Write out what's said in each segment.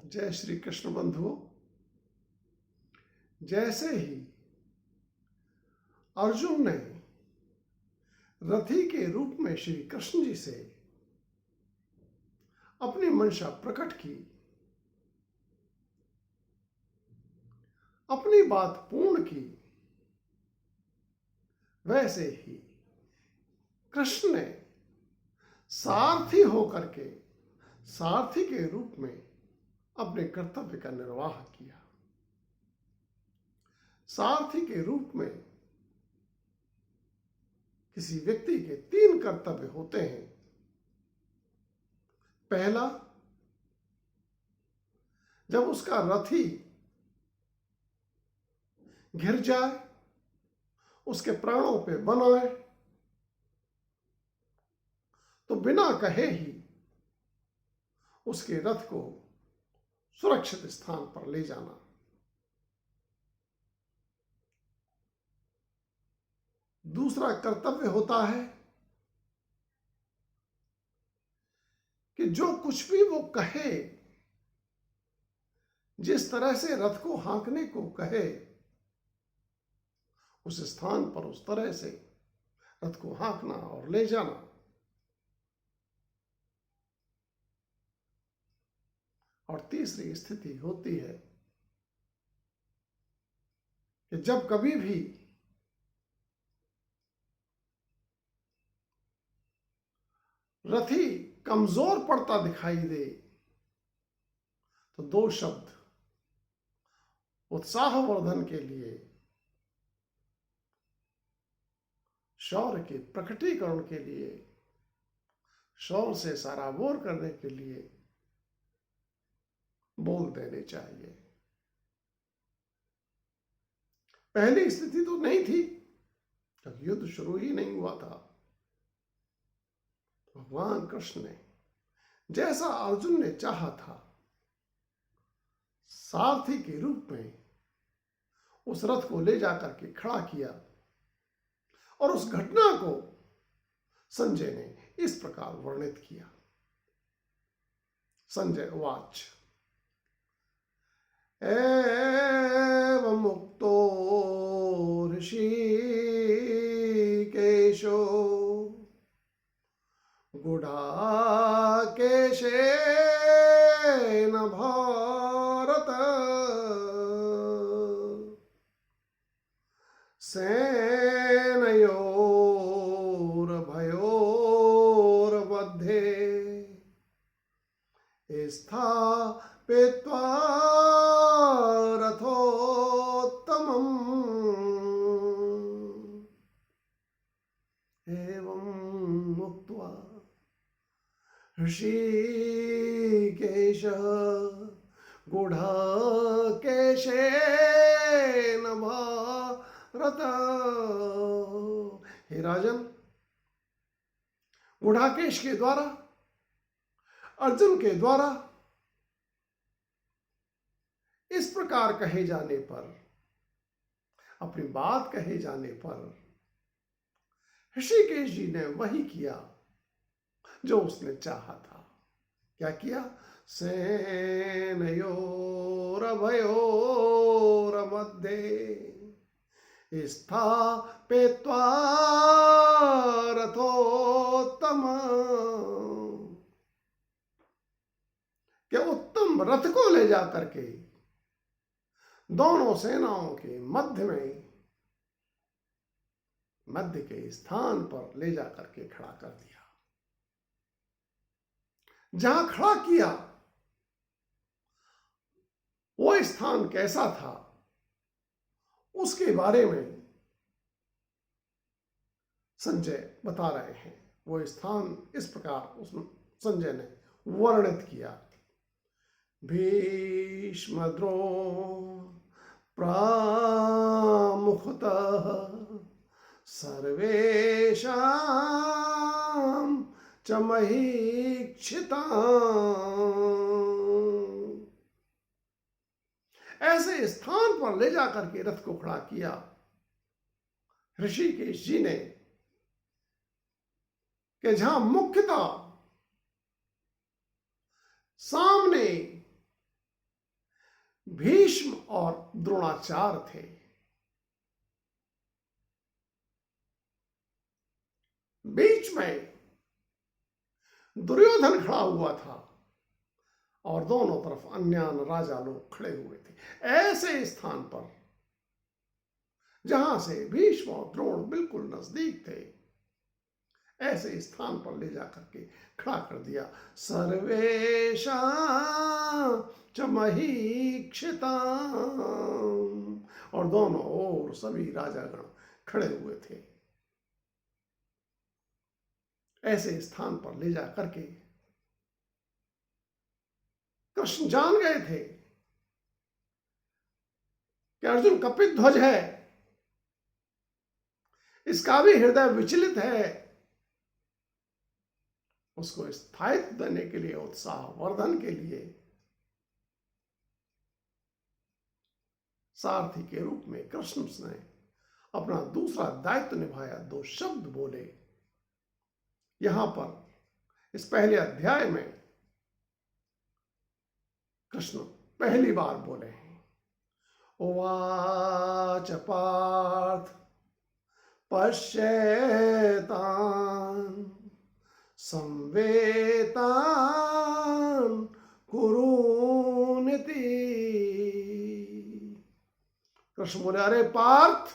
जय श्री कृष्ण बंधुओं। जैसे ही अर्जुन ने रथी के रूप में श्री कृष्ण जी से अपनी मंशा प्रकट की, अपनी बात पूर्ण की, वैसे ही कृष्ण ने सारथी होकर के सारथी के रूप में अपने कर्तव्य का निर्वाह किया। सारथी के रूप में किसी व्यक्ति के 3 कर्तव्य होते हैं। पहला, जब उसका रथी घिर जाए, उसके प्राणों पे बन आए, तो बिना कहे ही उसके रथ को सुरक्षित स्थान पर ले जाना। दूसरा कर्तव्य होता है कि जो कुछ भी वो कहे, जिस तरह से रथ को हाँकने को कहे, उस स्थान पर उस तरह से रथ को हाँकना और ले जाना। और तीसरी स्थिति होती है कि जब कभी भी रथी कमजोर पड़ता दिखाई दे, तो 2 शब्द उत्साहवर्धन के लिए, शौर्य के प्रकटीकरण के लिए, शौर्य से सराबोर करने के लिए बोल देने चाहिए। पहली स्थिति तो नहीं थी, जब युद्ध शुरू ही नहीं हुआ था। भगवान कृष्ण ने जैसा अर्जुन ने चाहा था, सारथी के रूप में उस रथ को ले जाकर के खड़ा किया। और उस घटना को संजय ने इस प्रकार वर्णित किया। संजय उवाच, एवं मुक्तो ऋषिकेशो गुडाकेशेन भारत सेनयोर्भयोर्मध्ये स्थापित्वा रथोत्तमम्। एवं मुक्त्वा ऋषिकेशः गुडाकेशेन भारत। हे राजन, गुडाकेश के द्वारा, अर्जुन के द्वारा इस प्रकार कहे जाने पर, अपनी बात कहे जाने पर, ऋषिकेश जी ने वही किया जो उसने चाहा था। क्या किया? सेनयोरभयोर्मध्ये स्थापित्वा रथोत्तमम्। क्या उत्तम रथ को ले जाकर के दोनों सेनाओं के मध्य के स्थान पर ले जाकर के खड़ा कर दिया। जहां खड़ा किया वो स्थान कैसा था, उसके बारे में संजय बता रहे हैं। वो स्थान इस प्रकार उस संजय ने वर्णित किया। भीष्मद्रोण प्रामुखतः सर्वेषां च महीक्षिताम्। ऐसे स्थान पर ले जाकर के रथ को खड़ा किया ऋषिकेश जी ने कि जहां मुख्यतः सामने भीष्म और द्रोणाचार्य थे। बीच में दुर्योधन खड़ा हुआ था और दोनों तरफ अन्य राजा लोग खड़े हुए थे। ऐसे स्थान पर जहां से भीष्म और द्रोण बिल्कुल नजदीक थे, ऐसे स्थान पर ले जाकर के खड़ा कर दिया। सर्वेशा च महीक्षिता, और दोनों ओर सभी राजागण खड़े हुए थे। ऐसे स्थान पर ले जा करके कृष्ण जान गए थे कि अर्जुन कपित ध्वज है, इसका भी हृदय विचलित है। उसको स्थायित्व देने के लिए, उत्साह वर्धन के लिए सारथी के रूप में कृष्ण ने अपना दूसरा दायित्व निभाया। 2 शब्द बोले। यहां पर इस पहले अध्याय में कृष्ण पहली बार बोले हैं। उवाच पार्थ पश्येतान् संवेतान् कुरूनिति। कृष्ण बोले, अरे पार्थ,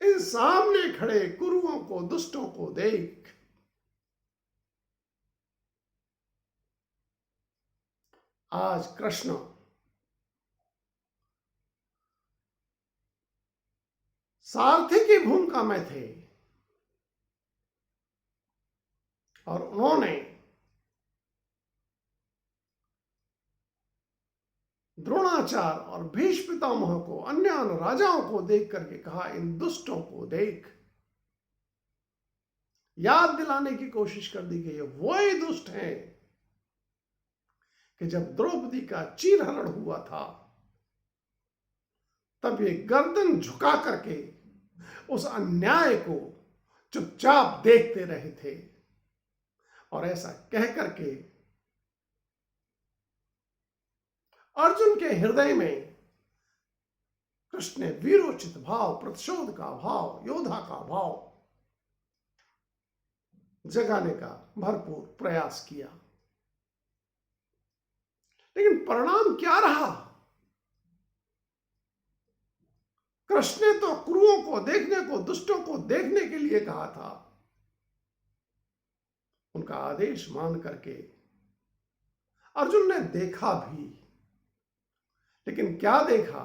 इन सामने खड़े कुरुओं को, दुष्टों को देख। आज कृष्ण सारथी की भूमिका में थे और उन्होंने द्रोणाचार्य और भीष्म पितामह को, अन्य राजाओं को देख करके कहा, इन दुष्टों को देख। याद दिलाने की कोशिश कर दी गई है, वो ही दुष्ट हैं कि जब द्रौपदी का चीरहरण हुआ था तब ये गर्दन झुका करके उस अन्याय को चुपचाप देखते रहे थे। और ऐसा कह करके अर्जुन के हृदय में कृष्ण ने वीरोचित भाव, प्रतिशोध का भाव, योद्धा का भाव जगाने का भरपूर प्रयास किया। लेकिन परिणाम क्या रहा? कृष्ण ने तो क्रूरों को देखने को, दुष्टों को देखने के लिए कहा था। उनका आदेश मान करके अर्जुन ने देखा भी, लेकिन क्या देखा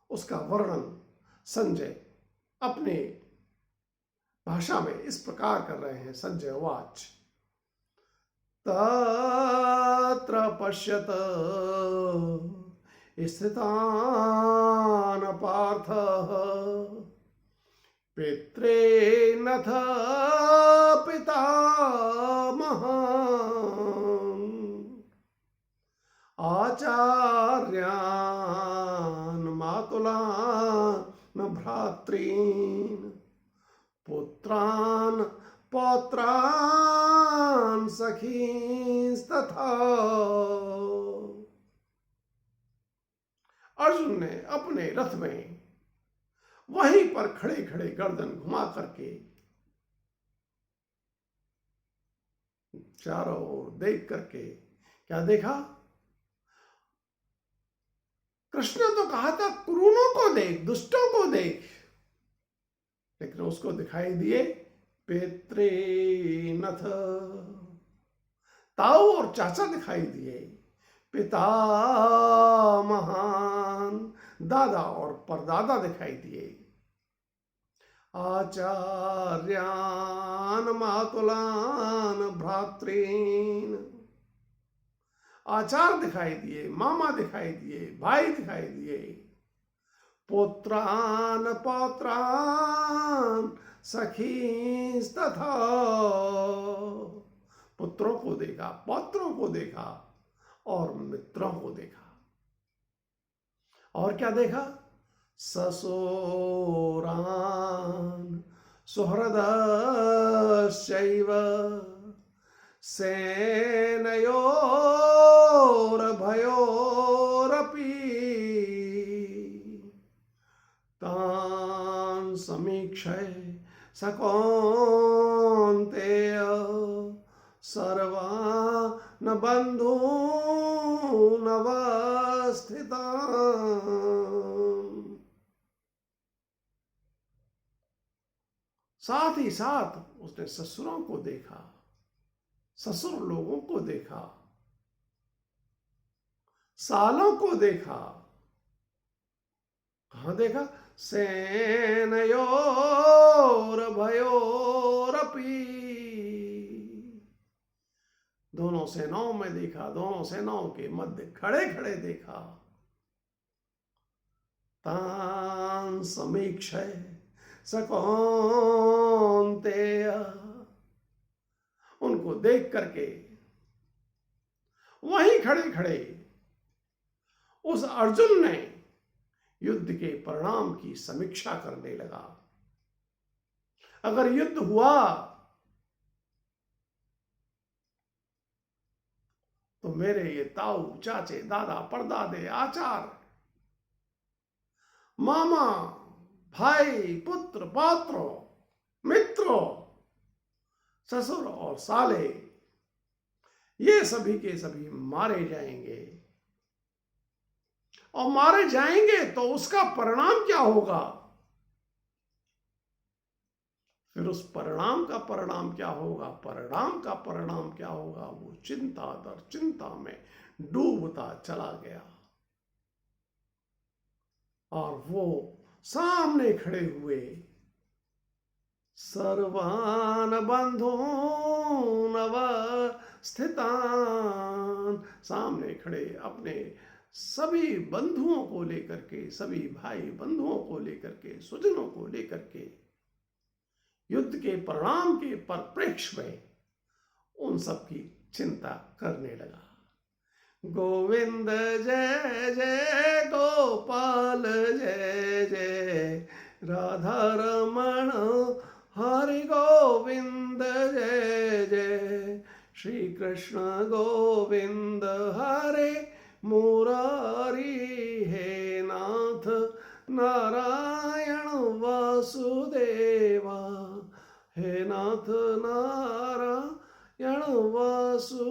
उसका वर्णन संजय अपने भाषा में इस प्रकार कर रहे हैं। संजय वाच, तत्र पश्यत स्थितान् पार्थः पित्रेणथ पितामहान् आचार्यान् मातुलान् भ्रातॄन् पुत्रान् पौत्रान् सखींस्तथा। अर्जुन ने अपने रथ में वहीं पर खड़े खड़े गर्दन घुमा करके चारों ओर देख करके क्या देखा? कृष्ण ने तो कहा था कुरूनों को देख, दुष्टों को देख, लेकिन उसको दिखाई दिए पितृनथ, ताऊ और चाचा दिखाई दिए, पितामहान, दादा और परदादा दिखाई दिए, आचार्यान मातुलान भ्रातॄन्, आचार्य दिखाई दिए, मामा दिखाई दिए, भाई दिखाई दिए, पुत्रान पौत्रान सखींस्तथा, पुत्रों को देखा, पौत्रों को देखा और मित्रों को देखा। और क्या देखा? ससोरान सुहृदश्चैव सेनयोरुभयोरपि स कौन्तेय सर्वान् बन्धूनवस्थितान्। साथ ही साथ उसने ससुरों को देखा, ससुर लोगों को देखा, सालों को देखा। कहां देखा? सेनयोरभयोरपि, दोनों सेनाओं में देखा, दोनों सेनाओं के मध्य खड़े खड़े देखा। तान समीक्षय स कौन्तेय, उनको देख करके वहीं खड़े खड़े उस अर्जुन ने युद्ध के परिणाम की समीक्षा करने लगा। अगर युद्ध हुआ तो मेरे ये ताऊ, चाचे, दादा, परदादे, आचार्य, मामा, भाई, पुत्र, पात्रों, मित्रों, ससुर और साले, ये सभी के सभी मारे जाएंगे। और मारे जाएंगे तो उसका परिणाम क्या होगा? फिर उस परिणाम का परिणाम क्या होगा? परिणाम का परिणाम क्या होगा? वो चिंता दर चिंता में डूबता चला गया। और वो सामने खड़े हुए सर्वान बंधून अवस्थितान, सामने खड़े अपने सभी बंधुओं को लेकर के, सभी भाई बंधुओं को लेकर के, स्वजनों को लेकर के, युद्ध के परिणाम के परिप्रेक्ष्य में उन सब की चिंता करने लगा। गोविंद जय जय गोपाल जय जय, राधा रमण हरि गोविंद जय जय, श्री कृष्ण गोविंद हरे मुरारी, हे नाथ नारायण वासुदेवा, हे नाथ नारायण वासुदेवा।